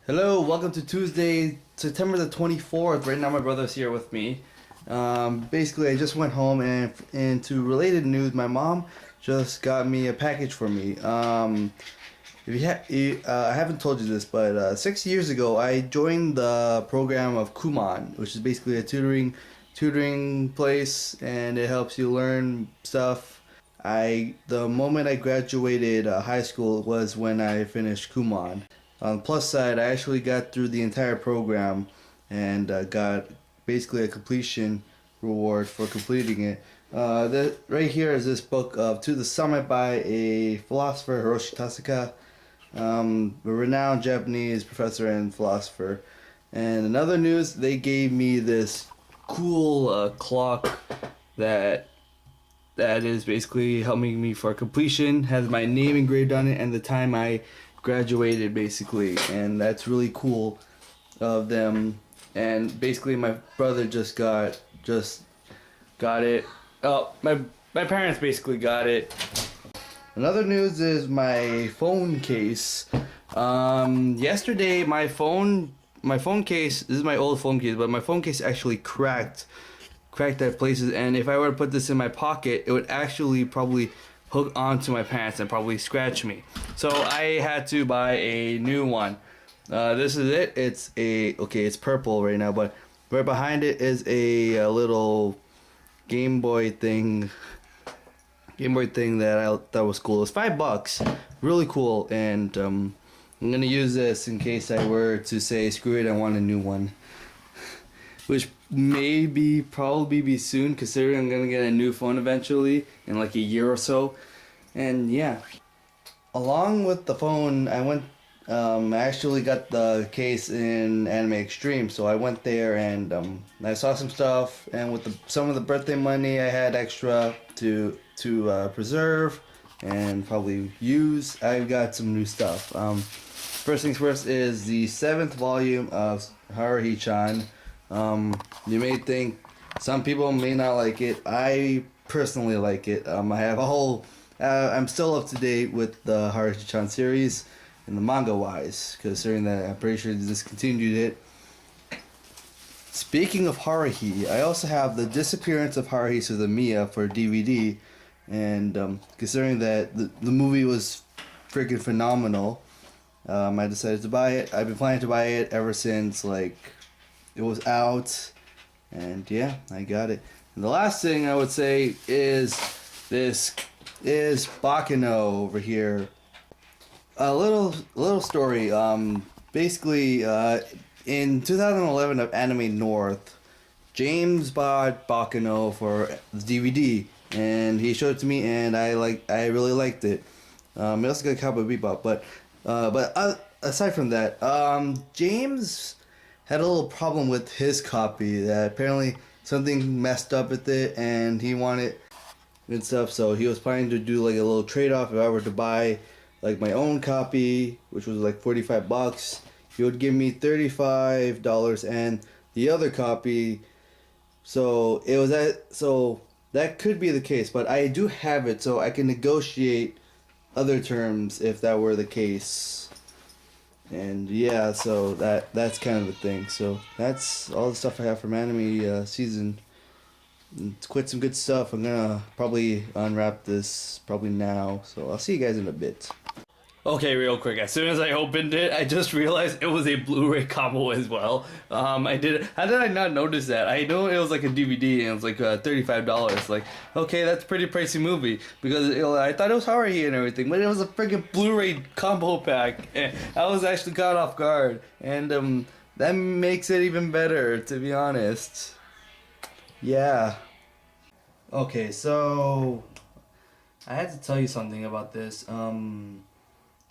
Hello, welcome to Tuesday, September the 24th. Right now my brother's here with me. Basically, I just went home and to related news, my mom just got me a package for me. I haven't told you this, but 6 years ago I joined the program of Kumon, which is basically a tutoring place, and it helps you learn stuff. The moment I graduated high school was when I finished Kumon. On the plus side, I actually got through the entire program and got basically a completion reward for completing it. Right here is this book of To the Summit by a philosopher, Hiroshi Tasaka, a renowned Japanese professor and philosopher. And in other news, they gave me this cool clock that is basically helping me for completion, has my name engraved on it and the time I graduated, basically, and that's really cool of them. And basically my brother just got it. Oh, my parents basically got it. Another news is my phone case. Yesterday my phone case, this is my old phone case, but my phone case actually cracked at places, and if I were to put this in my pocket, it would actually probably hook onto my pants and probably scratch me. So I had to buy a new one. This is it. It's purple right now, but right behind it is a little Game Boy thing that I thought was cool. It's $5, really cool, and I'm gonna use this in case I were to say screw it, I want a new one, which probably be soon, considering I'm gonna get a new phone eventually in like a year or so. And yeah, along with the phone, I went I actually got the case in Anime Extreme, so I went there and I saw some stuff, and with some of the birthday money I had extra to preserve and probably use, I got some new stuff. First things first is the 7th volume of Haruhi-chan. You may think some people may not like it. I personally like it. I have a whole I'm still up to date with the Haruhi-chan series in the manga wise, considering that I'm pretty sure they discontinued it. Speaking of Haruhi, I also have The Disappearance of Haruhi Suzumiya for DVD, and considering that the movie was freaking phenomenal, I decided to buy it. I've been planning to buy it ever since it was out, and yeah, I got it. And the last thing I would say is Bakano over here. A little story. Basically, in 2011 of Anime North, James bought Bakano for the DVD, and he showed it to me, and I really liked it. He also got Cowboy Bebop, but aside from that, James had a little problem with his copy, that apparently something messed up with it, and he wanted and stuff, so he was planning to do like a little trade-off. If I were to buy like my own copy, which was like $45, he would give me $35 and the other copy. So that could be the case, but I do have it, so I can negotiate other terms if that were the case. And yeah, so that's kind of the thing. So that's all the stuff I have from anime season. It's quite some good stuff. I'm gonna probably unwrap this probably now, so I'll see you guys in a bit. Okay, real quick, as soon as I opened it, I just realized it was a Blu-ray combo as well. How did I not notice that? I know it was like a DVD and it was like $35. Like, okay, that's a pretty pricey movie, because I thought it was Haruhi and everything, but it was a freaking Blu-ray combo pack, and I was actually caught off guard, and that makes it even better, to be honest. Yeah. Okay, so I had to tell you something about this.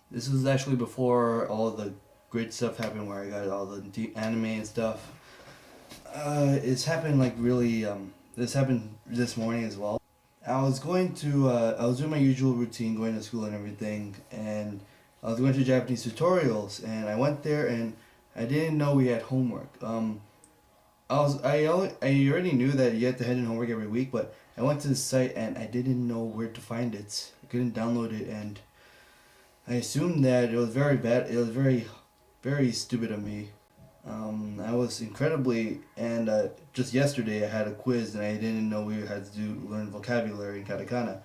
This was actually before all the great stuff happened, where I got all the anime and stuff. It's happened this happened this morning as well. I was doing my usual routine, going to school and everything, and I was going to Japanese tutorials, and I went there and I didn't know we had homework. I already knew that you had to hand in homework every week, but I went to the site and I didn't know where to find it. I couldn't download it, and I assumed that it was very bad. It was very very stupid of me. I was incredibly, and just yesterday I had a quiz and I didn't know we had to learn vocabulary in katakana.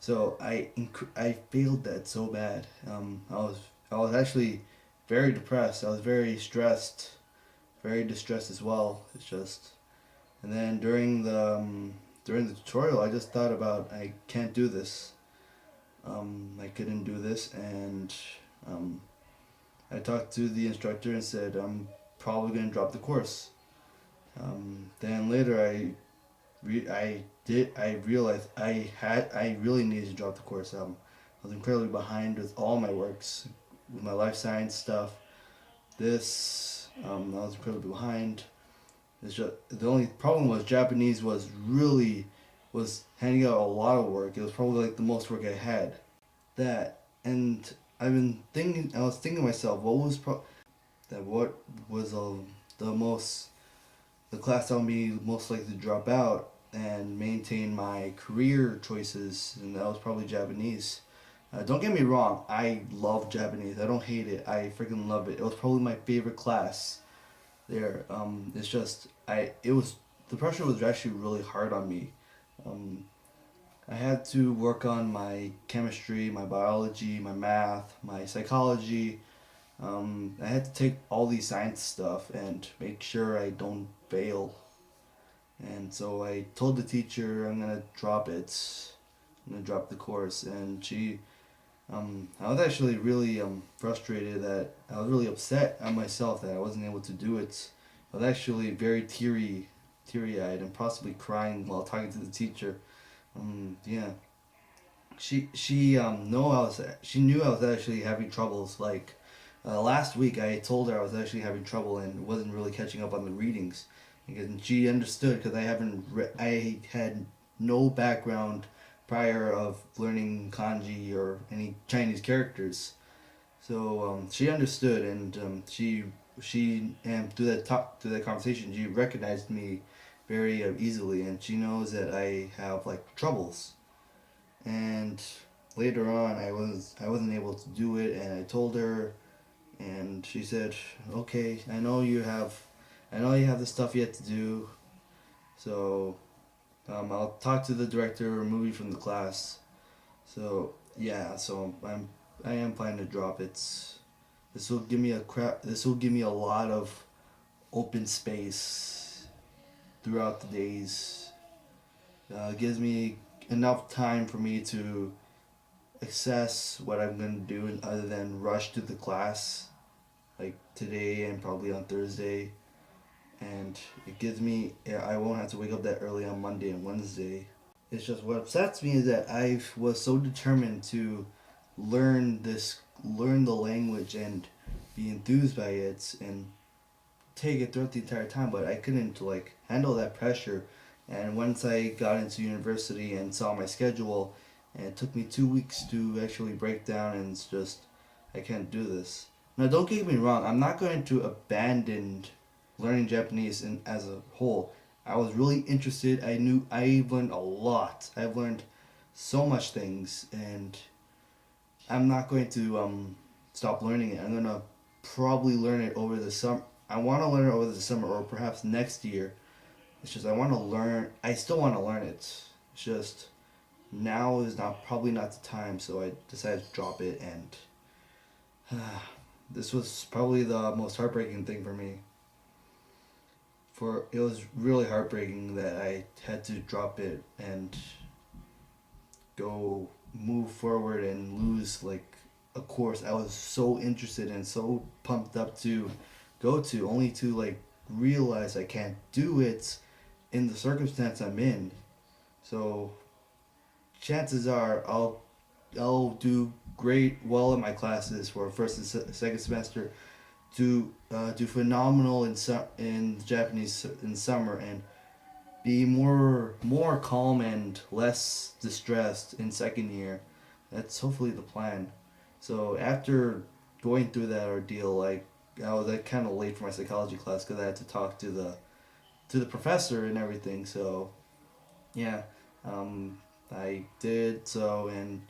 So I failed that so bad. I was actually very depressed. I was very distressed as well. It's just, and then during the tutorial, I just thought about I can't do this. I couldn't do this, and um, I talked to the instructor and said I'm probably gonna drop the course. Then later I realized I really needed to drop the course. I was incredibly behind with all my works, with my life science stuff. I was incredibly behind. It's just the only problem was Japanese was handing out a lot of work. It was probably like the most work I had. That and I was thinking to myself, what was the most the class I'll be most likely to drop out and maintain my career choices, and that was probably Japanese. Don't get me wrong, I love Japanese. I don't hate it. I freaking love it. It was probably my favorite class there. It's just it was the pressure was actually really hard on me. Um, I had to work on my chemistry, my biology, my math, my psychology. I had to take all these science stuff and make sure I don't fail. And so I told the teacher I'm gonna drop it. I'm gonna drop the course, and I was actually really frustrated that I was really upset at myself that I wasn't able to do it. I was actually very teary eyed, and possibly crying while talking to the teacher. Yeah, she knew I was actually having troubles. Like last week, I told her I was actually having trouble and wasn't really catching up on the readings, and she understood because I had no background prior of learning kanji or any Chinese characters. So she understood, and through that conversation, she recognized me very easily, and she knows that I have like troubles. And later on, I wasn't able to do it, and I told her, and she said, "Okay, I know you have the stuff yet to do, so I'll talk to the director or remove you from the class." So yeah, I am planning to drop it. This will give me a lot of open space throughout the days. Gives me enough time for me to assess what I'm gonna do, and other than rush to the class like today and probably on Thursday. And it gives me, yeah, I won't have to wake up that early on Monday and Wednesday. It's just what upsets me is that I was so determined to learn the language and be enthused by it and take it throughout the entire time, but I couldn't like handle that pressure. And once I got into university and saw my schedule, and it took me 2 weeks to actually break down, and it's just I can't do this. Now, don't get me wrong. I'm not going to abandon learning Japanese as a whole. I was really interested. I learned a lot. I've learned so much things, and I'm not going to stop learning it. I'm gonna probably learn it over the summer. I want to learn it over the summer or perhaps next year. It's just I want to learn. I still want to learn it. It's just now is not probably not the time. So I decided to drop it, and this was probably the most heartbreaking thing for me. For it was really heartbreaking that I had to drop it and go move forward and lose like a course I was so interested and so pumped up to go to, only to like realize I can't do it in the circumstance I'm in. So chances are I'll do great well in my classes for first and second semester. Do phenomenal in Japanese in summer, and be more calm and less distressed in second year. That's hopefully the plan. So after going through that ordeal, like I was like kind of late for my psychology class because I had to talk to the professor and everything. So yeah, I did so, and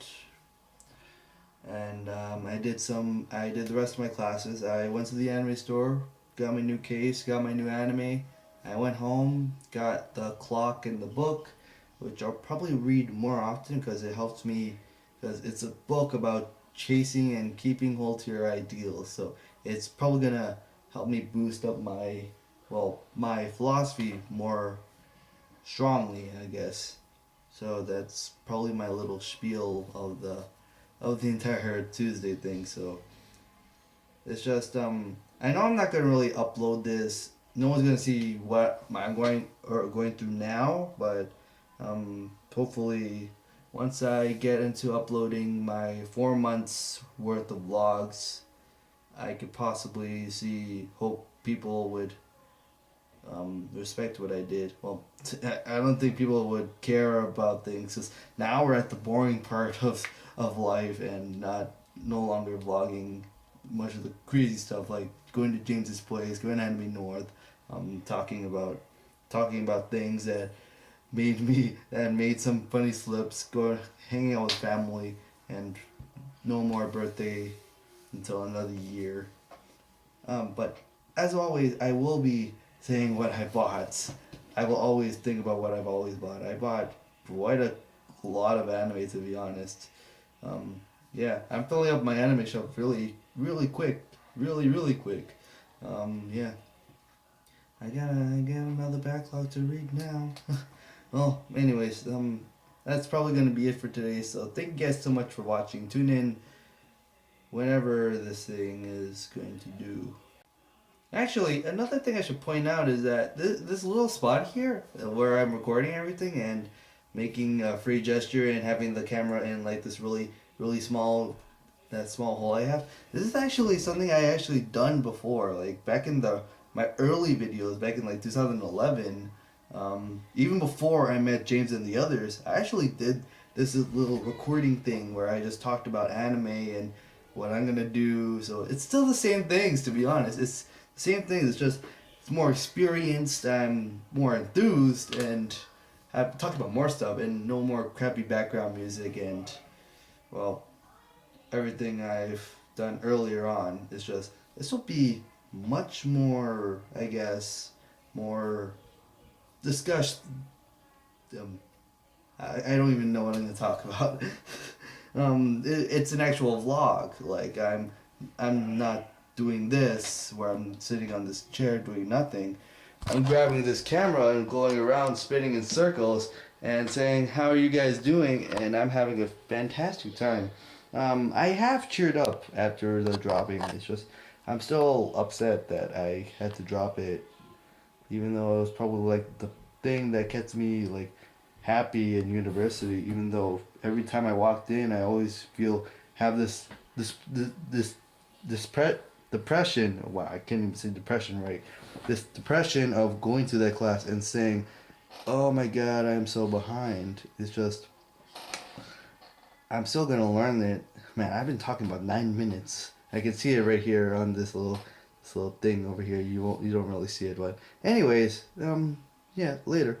and I did the rest of my classes. I went to the anime store, got my new case, got my new anime. I went home, got the clock and the book, which I'll probably read more often because it helps me, because it's a book about chasing and keeping hold to your ideals. So it's probably gonna help me boost up my philosophy more strongly, I guess. So that's probably my little spiel of the entire Tuesday thing. So it's just I know I'm not gonna really upload this. No one's gonna see what I'm going through now, but hopefully once I get into uploading my 4 months worth of vlogs, I could possibly hope people would respect what I did. Well, I don't think people would care about things. 'Cause now we're at the boring part of life and no longer vlogging much of the crazy stuff like going to James's place, going to Anime North, talking about things that made some funny slips, hanging out with family, and no more birthday until another year. But as always, I will be saying what I bought. I will always think about what I've always bought. I bought quite a lot of anime, to be honest. Yeah, I'm filling up my anime shelf really quick, really quick. Yeah, I got another backlog to read now. Well, anyways, that's probably gonna be it for today. So thank you guys so much for watching. Tune in whenever this thing is going to do. Actually, another thing I should point out is that this little spot here where I'm recording everything and making a free gesture and having the camera in like this really small that small hole I have. This is actually something I actually done before, like back in the my early videos back in like 2011. Even before I met James and the others, I actually did this little recording thing where I just talked about anime and what I'm gonna do. So it's still the same things, to be honest. It's the same thing. It's just it's more experienced. I'm more enthused and I've talked about more stuff and no more crappy background music and well everything I've done earlier on. It's just this will be much more, I guess, more discussed. Um, I don't even know what I'm gonna talk about. It's an actual vlog. Like I'm not doing this where I'm sitting on this chair doing nothing. I'm grabbing this camera and going around spinning in circles and saying, "How are you guys doing?" And I'm having a fantastic time. I have cheered up after the dropping. It's just I'm still upset that I had to drop it, even though it was probably like the thing that kept me like happy in university. Even though every time I walked in, I always have this depression. Wow, I can't even say depression right. This depression of going to that class and saying, "Oh my God, I'm so behind." It's just I'm still gonna learn it. Man, I've been talking about 9 minutes. I can see it right here on this little thing over here. You don't really see it, but anyways, yeah, later.